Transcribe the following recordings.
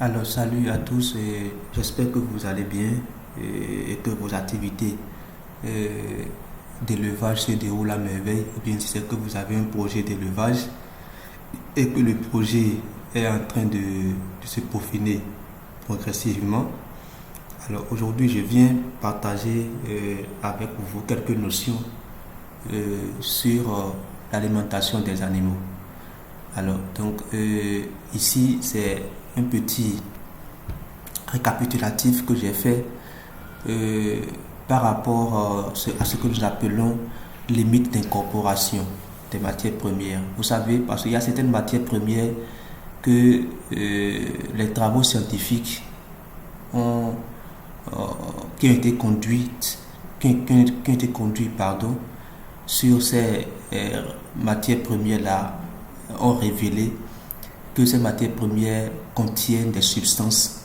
Alors, salut à tous et j'espère que vous allez bien et que vos activités euh, d'élevage se déroulent à merveille, ou bien si c'est que vous avez un projet d'élevage et que le projet est en train de se peaufiner progressivement. Alors aujourd'hui, je viens partager avec vous quelques notions sur l'alimentation des animaux. Alors, ici, c'est un petit récapitulatif que j'ai fait euh, par rapport à ce que nous appelons limite d'incorporation des matières premières. Vous savez, parce qu'il y a certaines matières premières que les travaux scientifiques ont, euh, qui ont été conduites, qui ont été conduits, pardon, sur ces matières premières-là ont révélé que ces matières premières contiennent des substances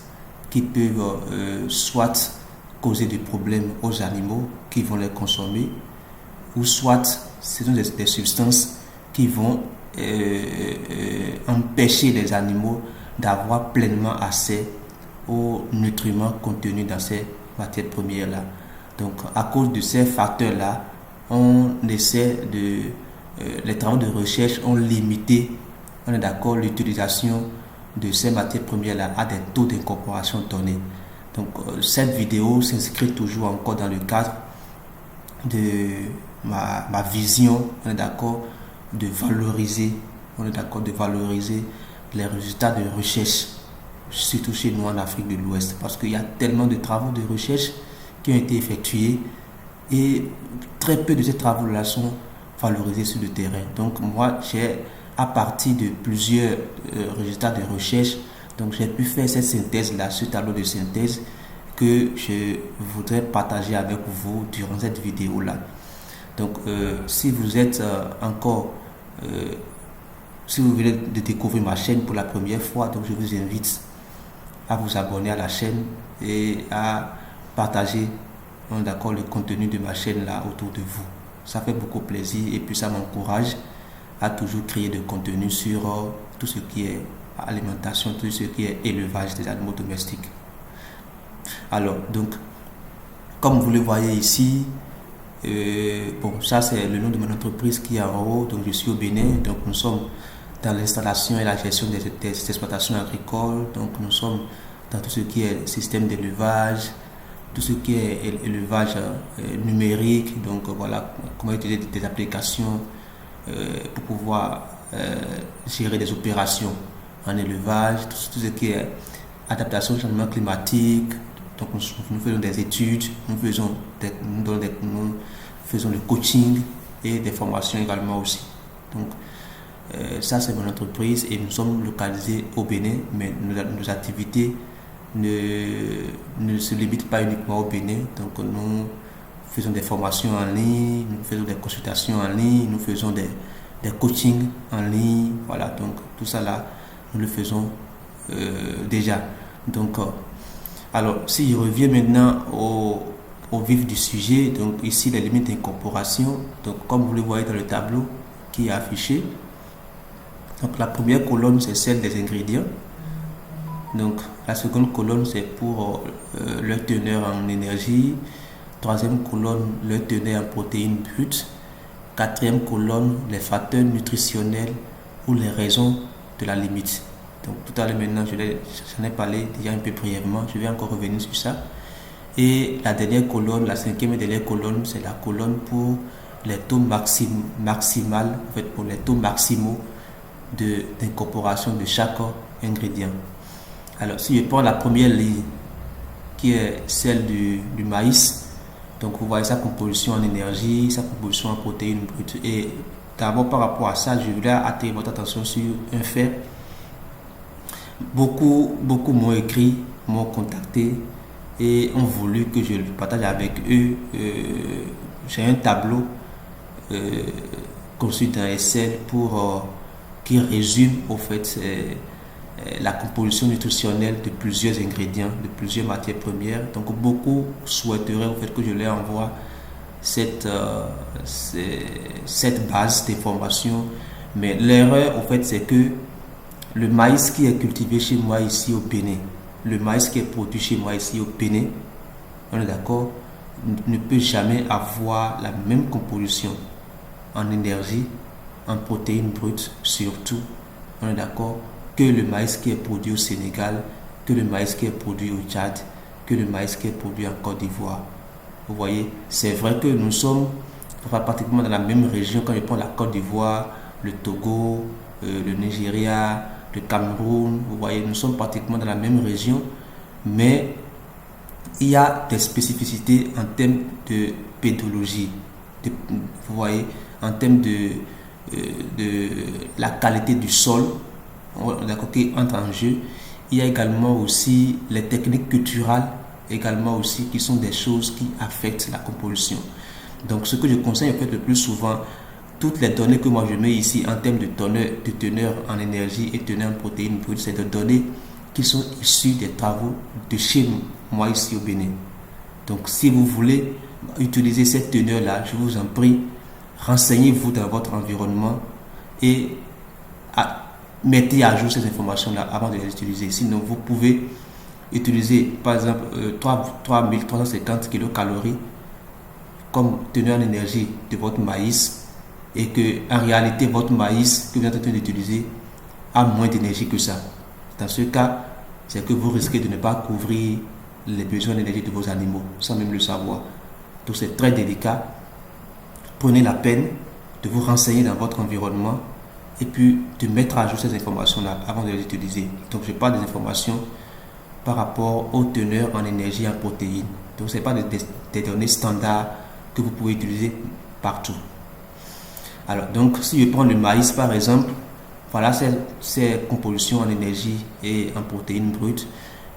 qui peuvent soit causer des problèmes aux animaux qui vont les consommer, ou soit ce sont des substances qui vont empêcher les animaux d'avoir pleinement accès aux nutriments contenus dans ces matières premières-là. Donc, à cause de ces facteurs-là, on essaie de... les travaux de recherche ont limité, on est d'accord, l'utilisation de ces matières premières-là à des taux d'incorporation donnés. Donc, cette vidéo s'inscrit toujours encore dans le cadre de ma vision, on est d'accord, de valoriser, on est d'accord, de valoriser les résultats de recherche, surtout chez nous en Afrique de l'Ouest, parce qu'il y a tellement de travaux de recherche qui ont été effectués et très peu de ces travaux-là sont valorisés sur le terrain. Donc moi, j'ai, à partir de plusieurs résultats de recherche, donc j'ai pu faire cette synthèse-là, ce tableau de synthèse que je voudrais partager avec vous durant cette vidéo-là. Donc si vous êtes si vous venez de découvrir ma chaîne pour la première fois, donc je vous invite à vous abonner à la chaîne et à partager d'accord, le contenu de ma chaîne là autour de vous. Ça fait beaucoup plaisir et puis ça m'encourage à toujours créer de contenu sur tout ce qui est alimentation, tout ce qui est élevage des animaux domestiques. Alors, donc, comme vous le voyez ici, bon, ça c'est le nom de mon entreprise qui est en haut, donc je suis au Bénin, donc nous sommes dans l'installation et la gestion des exploitations agricoles, donc nous sommes dans tout ce qui est système d'élevage, tout ce qui est élevage numérique, donc voilà, comment utiliser des applications pour pouvoir gérer des opérations en élevage, tout ce qui est adaptation au changement climatique. Donc nous faisons des études, nous faisons le coaching et des formations également aussi. Donc ça c'est mon entreprise et nous sommes localisés au Bénin, mais nos activités ne se limitent pas uniquement au Bénin. Donc nous faisons des formations en ligne, nous faisons des consultations en ligne, nous faisons des coachings en ligne. Voilà, donc tout ça là, nous le faisons déjà. Donc alors, si je reviens maintenant au vif du sujet, donc ici les limites d'incorporation, donc comme vous le voyez dans le tableau qui est affiché, donc la première colonne c'est celle des ingrédients, donc la seconde colonne c'est pour leur teneur en énergie, troisième colonne leur teneur en protéines brutes, quatrième colonne les facteurs nutritionnels ou les raisons de la limite. Donc tout à l'heure maintenant, j'en ai parlé déjà un peu brièvement, je vais encore revenir sur ça. Et la dernière colonne, la cinquième et dernière colonne, c'est la colonne pour les taux maximaux, en fait pour les taux maximaux d'incorporation de chaque ingrédient. Alors si je prends la première ligne, qui est celle du maïs, donc vous voyez sa composition en énergie, sa composition en protéines brutes. Et d'abord par rapport à ça, je voulais attirer votre attention sur un fait. Beaucoup m'ont écrit, m'ont contacté et ont voulu que je le partage avec eux. J'ai un tableau conçu dans Excel qui résume au fait la composition nutritionnelle de plusieurs ingrédients, de plusieurs matières premières. Donc beaucoup souhaiteraient au fait que je leur envoie cette base d'information, mais l'erreur au fait c'est que le maïs qui est cultivé chez moi ici au Bénin, le maïs qui est produit chez moi ici au Bénin, on est d'accord, ne peut jamais avoir la même composition en énergie, en protéines brutes surtout, on est d'accord, que le maïs qui est produit au Sénégal, que le maïs qui est produit au Tchad, que le maïs qui est produit en Côte d'Ivoire. Vous voyez, c'est vrai que nous sommes pratiquement dans la même région. Quand je prends la Côte d'Ivoire, le Togo, le Nigeria, le Cameroun, vous voyez, nous sommes pratiquement dans la même région, mais il y a des spécificités en termes de pédologie, vous voyez, en termes de la qualité du sol, d'accord, qui entre en jeu. Il y a également aussi les techniques culturelles, également aussi, qui sont des choses qui affectent la composition. Donc, ce que je conseille en fait le plus souvent, toutes les données que moi je mets ici en termes de teneur en énergie et teneur en protéines brutes, c'est des données qui sont issues des travaux de chez moi ici au Bénin. Donc, si vous voulez utiliser cette teneur-là, je vous en prie, renseignez-vous dans votre environnement et mettez à jour ces informations-là avant de les utiliser. Sinon, vous pouvez utiliser par exemple 3350 kilocalories comme teneur en énergie de votre maïs et que en réalité votre maïs que vous êtes en train d'utiliser a moins d'énergie que ça. Dans ce cas, c'est que vous risquez de ne pas couvrir les besoins d'énergie de vos animaux sans même le savoir. Donc c'est très délicat. Prenez la peine de vous renseigner dans votre environnement et puis de mettre à jour ces informations-là avant de les utiliser. Donc je parle des informations par rapport aux teneurs en énergie et en protéines. Donc ce n'est pas des données standards que vous pouvez utiliser partout. Alors donc si je prends le maïs par exemple, voilà ses compositions en énergie et en protéines brutes.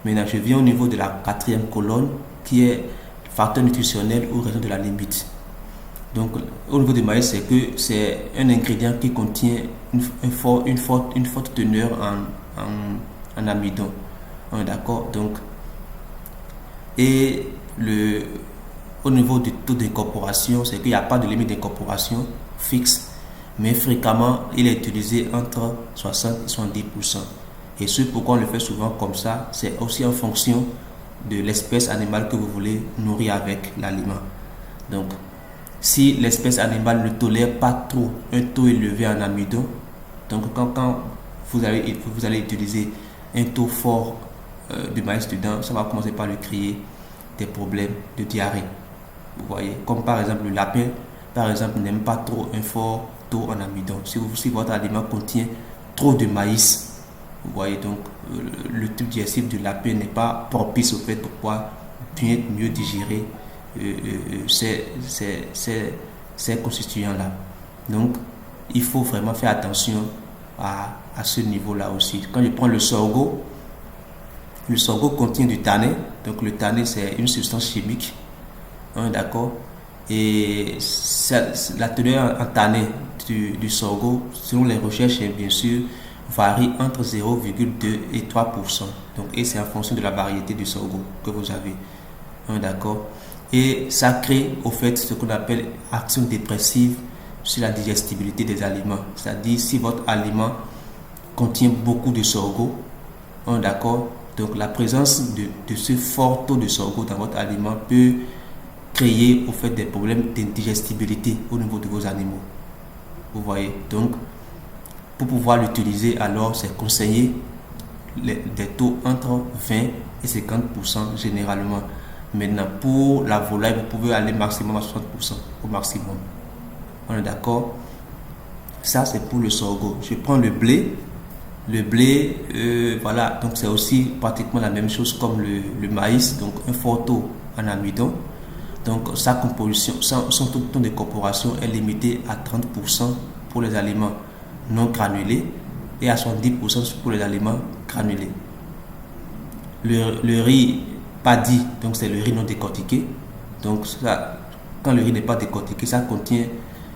Maintenant je viens au niveau de la quatrième colonne qui est facteur nutritionnel ou raison de la limite. Donc au niveau du maïs, c'est que c'est un ingrédient qui contient une forte teneur en amidon. D'accord. Donc et au niveau du taux d'incorporation, c'est qu'il n'y a pas de limite d'incorporation fixe, mais fréquemment il est utilisé entre 60 et 70%. Et ce pourquoi on le fait souvent comme ça, c'est aussi en fonction de l'espèce animale que vous voulez nourrir avec l'aliment. Donc si l'espèce animale ne tolère pas trop un taux élevé en amidon, donc quand vous allez utiliser un taux fort de maïs dedans, ça va commencer par lui créer des problèmes de diarrhée. Vous voyez, comme par exemple le lapin, par exemple, n'aime pas trop un fort taux en amidon. Si votre aliment contient trop de maïs, vous voyez, donc le tube digestif du lapin n'est pas propice au fait de pouvoir mieux digérer ces constituants-là. Donc, il faut vraiment faire attention à ce niveau-là aussi. Quand je prends le sorgho contient du tanin. Donc, le tanin, c'est une substance chimique. D'accord. Et la teneur en tanin du sorgho, selon les recherches, bien sûr, varie entre 0,2 et 3%. Donc, et c'est en fonction de la variété du sorgho que vous avez. D'accord. Et ça crée au fait ce qu'on appelle action dépressive sur la digestibilité des aliments. C'est-à-dire si votre aliment contient beaucoup de sorgho, d'accord, donc la présence de ce fort taux de sorgho dans votre aliment peut créer au fait des problèmes d'indigestibilité au niveau de vos animaux. Vous voyez, donc pour pouvoir l'utiliser, alors c'est conseillé des taux entre 20 et 50% généralement. Maintenant, pour la volaille, vous pouvez aller maximum à 60% au maximum. On est d'accord? Ça, c'est pour le sorgho. Je prends le blé. Le blé, voilà, donc c'est aussi pratiquement la même chose comme le maïs, donc un fort taux en amidon. Donc, sa composition, son taux d'incorporation est limité à 30% pour les aliments non granulés et à 70% pour les aliments granulés. Le riz paddy, donc c'est le riz non décortiqué. Donc ça, quand le riz n'est pas décortiqué, ça contient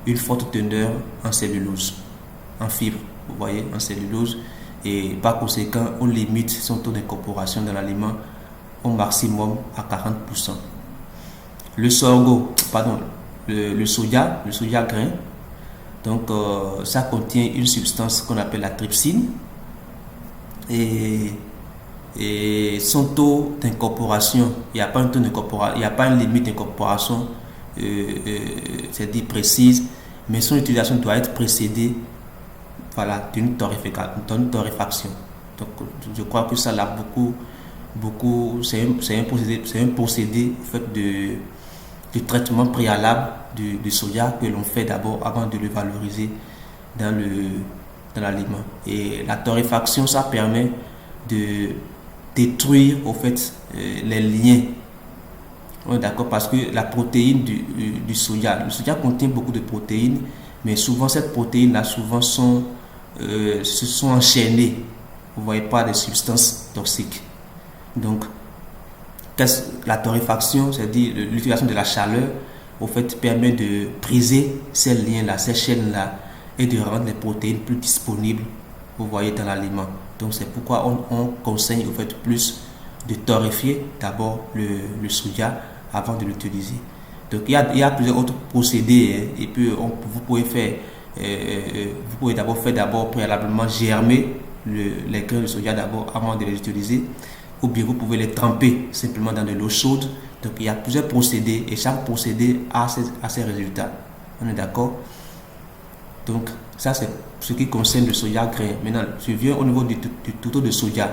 une forte teneur en cellulose, en fibres, vous voyez, en cellulose. Et par conséquent, on limite son taux d'incorporation dans l'aliment au maximum à 40%. Le soja grain, donc ça contient une substance qu'on appelle la trypsine. et, et son taux d'incorporation, il n'y a pas un taux d'incorporation, il n'y a pas une limite d'incorporation, c'est-à-dire précise, mais son utilisation doit être précédée, voilà, d'une torréfaction. Donc, je crois que ça l'a beaucoup, c'est un procédé en fait de traitement préalable du soja que l'on fait d'abord avant de le valoriser dans l'aliment. Et la torréfaction, ça permet de détruire au fait les liens. D'accord, parce que la protéine du soja, le soja contient beaucoup de protéines, mais souvent cette protéine là souvent se sont enchaînées, vous voyez, pas des substances toxiques. Donc la torréfaction, c'est-à-dire l'utilisation de la chaleur, au fait permet de briser ces liens là, ces chaînes là, et de rendre les protéines plus disponibles, vous voyez, dans l'aliment. Donc c'est pourquoi on conseille au fait plus de torréfier d'abord le soja avant de l'utiliser. Donc il y a plusieurs autres procédés, et puis vous pouvez d'abord préalablement germer les grains de soja d'abord avant de les utiliser, ou bien vous pouvez les tremper simplement dans de l'eau chaude. Donc il y a plusieurs procédés et chaque procédé a ses résultats. On est d'accord? Donc ça c'est ce qui concerne le soja grain. Maintenant je viens au niveau du touto de soja.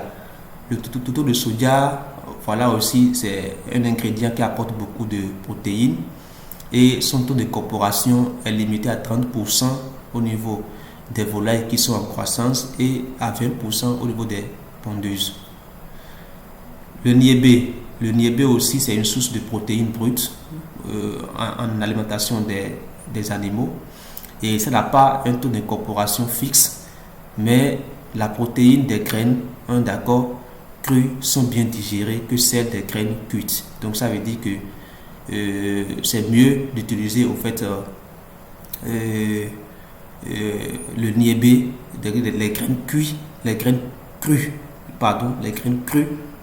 Le touto de soja, voilà aussi, c'est un ingrédient qui apporte beaucoup de protéines et son taux de corporation est limité à 30% au niveau des volailles qui sont en croissance et à 20% au niveau des pondeuses. Le niébé aussi, c'est une source de protéines brutes en alimentation des animaux, et ça n'a pas un taux d'incorporation fixe, mais la protéine des graines, d'accord, crues sont bien digérées que celles des graines cuites. Donc ça veut dire que c'est mieux d'utiliser au fait le niébé, les graines cuites, les graines crues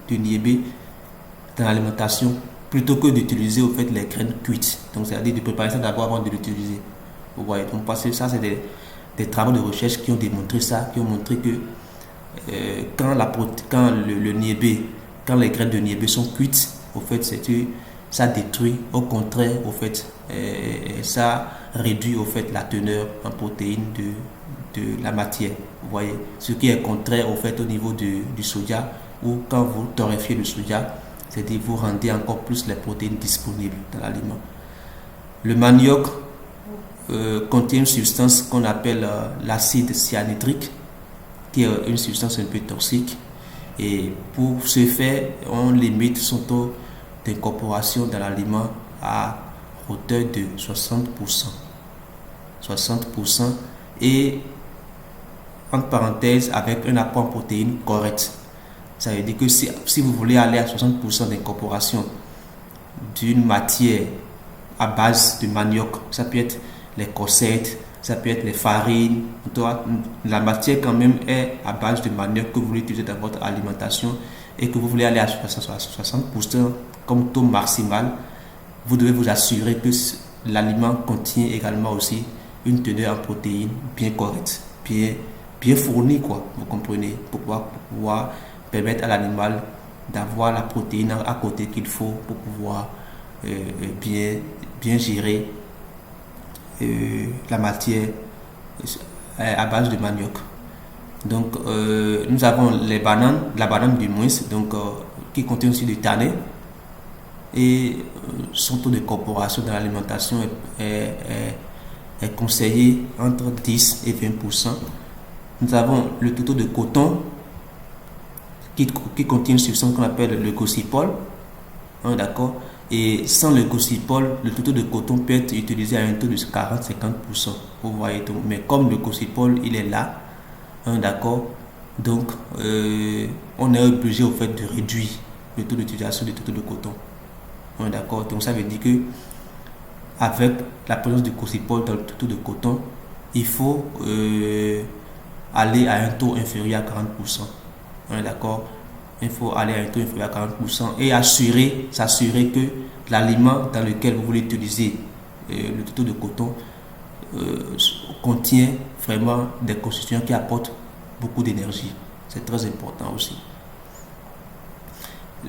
du niébé dans l'alimentation plutôt que d'utiliser au fait les graines cuites. Donc c'est-à-dire de préparer ça d'abord avant de l'utiliser. Vous voyez, donc parce que ça c'est des travaux de recherche qui ont démontré ça, qui ont montré que quand le niébé, quand les graines de niébé sont cuites, au fait ça détruit, au contraire, au fait ça réduit au fait la teneur en protéines de la matière. Vous voyez, ce qui est contraire au fait au niveau du soja, où quand vous torréfiez le soja, c'est-à-dire vous rendez encore plus les protéines disponibles dans l'aliment. Le manioc contient une substance qu'on appelle l'acide cyanhydrique, qui est une substance un peu toxique, et pour ce faire, on limite son taux d'incorporation dans l'aliment à hauteur de 60%. Et entre parenthèses, avec un apport en protéines correct. Ça veut dire que si vous voulez aller à 60% d'incorporation d'une matière à base de manioc, ça peut être les cossettes, ça peut être les farines, la matière quand même est à base de manioc que vous voulez utiliser dans votre alimentation et que vous voulez aller à 60% comme taux maximal, vous devez vous assurer que l'aliment contient également aussi une teneur en protéines bien correcte, bien fournie, quoi, vous comprenez, pour pouvoir permettre à l'animal d'avoir la protéine à côté qu'il faut pour pouvoir bien gérer la matière à base de manioc. Donc nous avons la banane du moins, donc qui contient aussi du tanin, et son taux de corporation dans l'alimentation est conseillé entre 10 et 20%. Nous avons le touto de coton qui contient une substance qu'on appelle le glycoside, d'accord. Et sans le glycoside, le touto de coton peut être utilisé à un taux de 40-50%. Vous voyez, donc, mais comme le glycoside il est là, d'accord, donc on est obligé au fait de réduire le taux d'utilisation du touto de coton. D'accord, donc ça veut dire que avec la présence du glycoside dans le touto de coton, il faut aller à un taux inférieur à 40%. D'accord, il faut aller à un taux inférieur à 40% et s'assurer que l'aliment dans lequel vous voulez utiliser le touto de coton contient vraiment des constituants qui apportent beaucoup d'énergie. C'est très important aussi.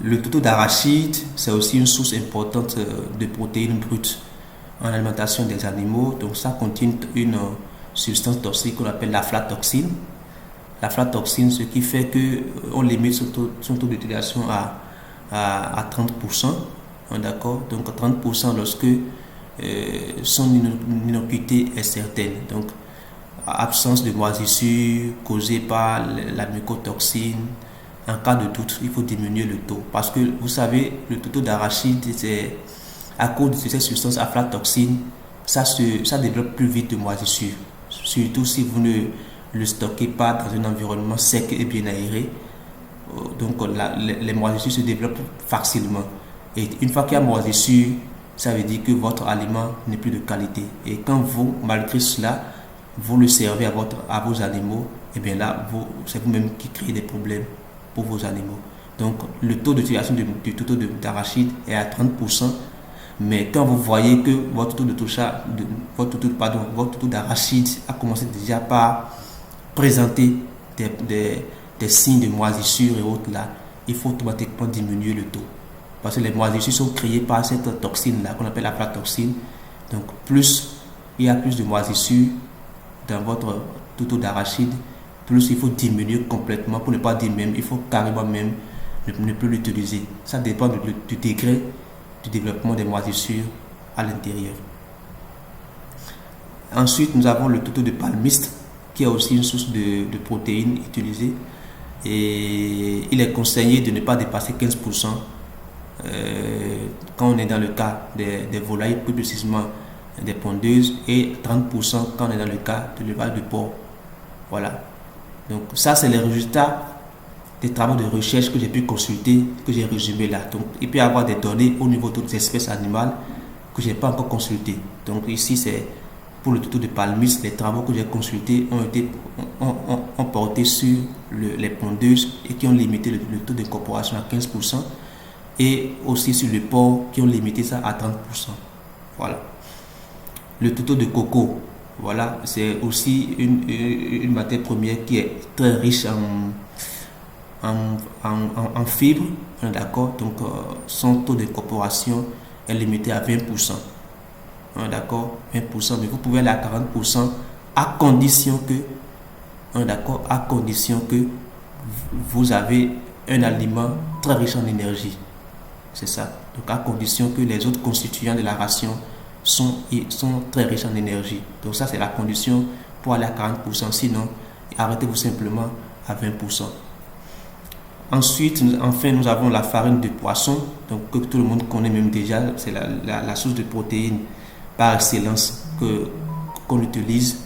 Le tourteau d'arachide, c'est aussi une source importante de protéines brutes en alimentation des animaux. Donc ça contient une substance toxique qu'on appelle l'aflatoxine. L'aflatoxine, ce qui fait qu'on limite son taux d'utilisation à 30%. D'accord? Donc 30% lorsque son innocuité est certaine. Donc absence de moisissure causée par la mycotoxine. En cas de doute, il faut diminuer le taux. Parce que vous savez, le taux d'arachide, c'est à cause de ces substances aflatoxines, ça développe plus vite de moisissure. Surtout si vous ne le stockez pas dans un environnement sec et bien aéré. Donc les moisissures se développent facilement. Et une fois qu'il y a moisissure, ça veut dire que votre aliment n'est plus de qualité. Et quand vous, malgré cela, vous le servez à vos animaux, et bien là, c'est vous-même qui créez des problèmes pour vos animaux. Donc le taux d'utilisation du tourteau d'arachide est à 30%. Mais quand vous voyez que votre tourteau d'arachide a commencé déjà par présenter des signes de moisissure et autres là, il faut automatiquement diminuer le taux. Parce que les moisissures sont créées par cette toxine là qu'on appelle la aflatoxine. Donc plus il y a plus de moisissures dans votre tourteau d'arachide, plus il faut diminuer complètement, pour ne pas dire même, il faut carrément même ne plus l'utiliser. Ça dépend du degré du développement des moisissures à l'intérieur. Ensuite, nous avons le tourteau de palmiste, qui est aussi une source de protéines utilisée. Et il est conseillé de ne pas dépasser 15% quand on est dans le cas des volailles, plus précisément des pondeuses, et 30% quand on est dans le cas de l'élevage de porc. Voilà. Donc ça, c'est les résultats des travaux de recherche que j'ai pu consulter, que j'ai résumé là. Donc il peut y avoir des données au niveau d'autres espèces animales que je n'ai pas encore consultées. Donc ici, c'est pour le tourteau de palmiste, les travaux que j'ai consultés ont porté sur les pondeuses et qui ont limité le taux d'incorporation à 15%, et aussi sur le porc qui ont limité ça à 30%. Voilà. Le tourteau de coco, voilà, c'est aussi une matière première qui est très riche en fibres, d'accord. Donc son taux d'incorporation est limité à 20%, d'accord, 20%, mais vous pouvez aller à 40% à condition que vous avez un aliment très riche en énergie. C'est ça. Donc à condition que les autres constituants de la ration sont très riches en énergie. Donc ça, c'est la condition pour aller à 40%. Sinon, arrêtez-vous simplement à 20%. Ensuite, enfin, nous avons la farine de poisson, donc que tout le monde connaît même déjà. C'est la source de protéines par excellence qu'on utilise.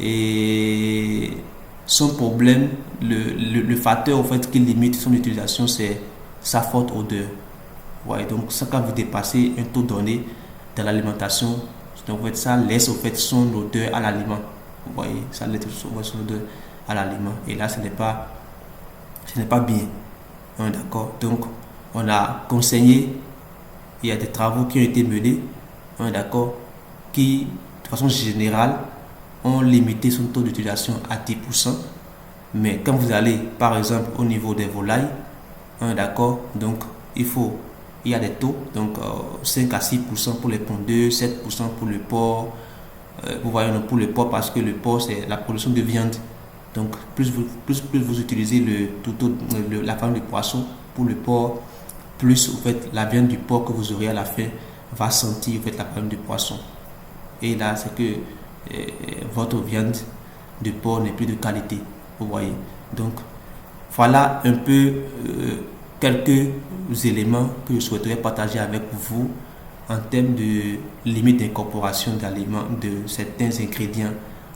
Et son problème, le facteur en fait, qui limite son utilisation, c'est sa forte odeur. Ouais, donc ça, quand vous dépassez un taux donné dans l'alimentation, donc en fait, ça laisse en fait son odeur à l'aliment. Vous voyez, ça laisse son odeur à l'aliment. Et là, ce n'est pas bien. D'accord. Donc, on a conseillé, il y a des travaux qui ont été menés, d'accord, qui, de façon générale, ont limité son taux d'utilisation à 10%. Mais quand vous allez, par exemple, au niveau des volailles, d'accord, donc il y a des taux, donc 5 à 6% pour les pondeuses, 7% pour le porc. Vous voyez, pour le porc, parce que le porc, c'est la production de viande. Donc, plus vous utilisez la farine de poisson pour le porc, plus en fait, la viande du porc que vous aurez à la fin va sentir en fait, la farine de poisson. Et là, c'est que votre viande de porc n'est plus de qualité. Vous voyez. Donc, voilà un peu quelques éléments que je souhaiterais partager avec vous en termes de limite d'incorporation d'aliments, de certains ingrédients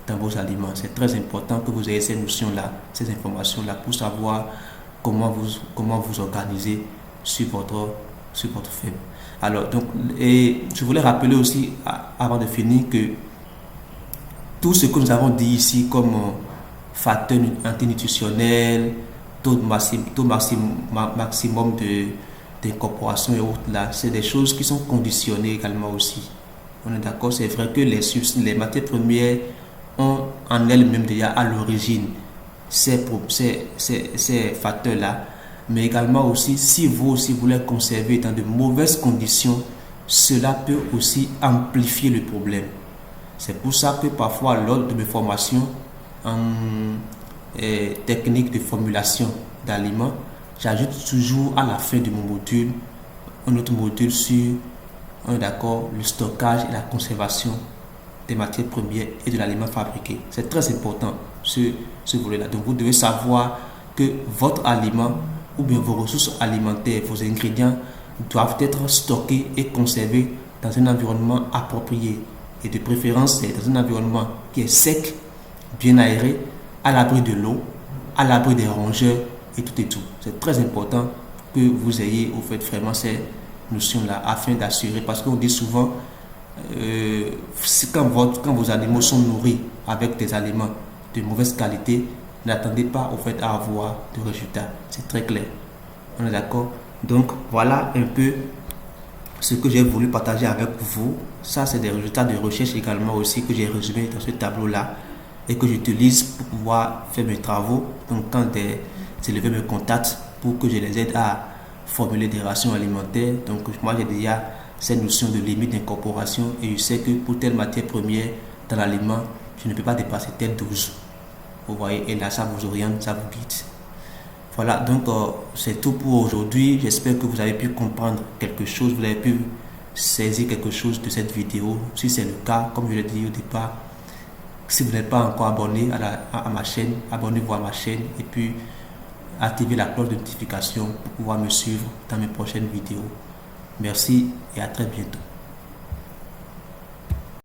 dans vos aliments. C'est très important que vous ayez ces notions-là, ces informations-là pour savoir comment vous organiser sur votre ferme. Alors, donc, et je voulais rappeler aussi, avant de finir, que tout ce que nous avons dit ici comme facteurs antinutritionnels, taux maximum d'incorporation et autres là, c'est des choses qui sont conditionnées également aussi. On est d'accord, c'est vrai que les matières premières ont en elles-mêmes déjà à l'origine ces facteurs-là. Mais également aussi, si vous aussi voulez conserver dans de mauvaises conditions, cela peut aussi amplifier le problème. C'est pour ça que parfois, lors de mes formations en technique de formulation d'aliments, j'ajoute toujours à la fin de mon module un autre module sur le stockage et la conservation des matières premières et de l'aliment fabriqué. C'est très important ce volet-là. Donc vous devez savoir que votre aliment ou bien vos ressources alimentaires, vos ingrédients doivent être stockés et conservés dans un environnement approprié. Et de préférence, c'est dans un environnement qui est sec, bien aéré, à l'abri de l'eau, à l'abri des rongeurs et tout et tout. C'est très important que vous ayez au fait vraiment ces notions-là afin d'assurer, parce qu'on dit souvent quand vos animaux sont nourris avec des aliments de mauvaise qualité, n'attendez pas au fait à avoir de résultats. C'est très clair. On est d'accord? Donc voilà un peu ce que j'ai voulu partager avec vous. Ça, c'est des résultats de recherche également aussi que j'ai résumé dans ce tableau-là et que j'utilise pour pouvoir faire mes travaux. Donc quand des élèves me contactent pour que je les aide à formuler des rations alimentaires, donc moi j'ai déjà cette notion de limite d'incorporation et je sais que pour telle matière première dans l'aliment, je ne peux pas dépasser telle dose. Vous voyez, et là ça vous oriente, ça vous guide. Voilà, donc c'est tout pour aujourd'hui. J'espère que vous avez pu comprendre quelque chose, vous avez pu saisir quelque chose de cette vidéo. Si c'est le cas, comme je l'ai dit au départ, si vous n'êtes pas encore abonné à ma chaîne, abonnez-vous à ma chaîne et puis activez la cloche de notification pour pouvoir me suivre dans mes prochaines vidéos. Merci et à très bientôt.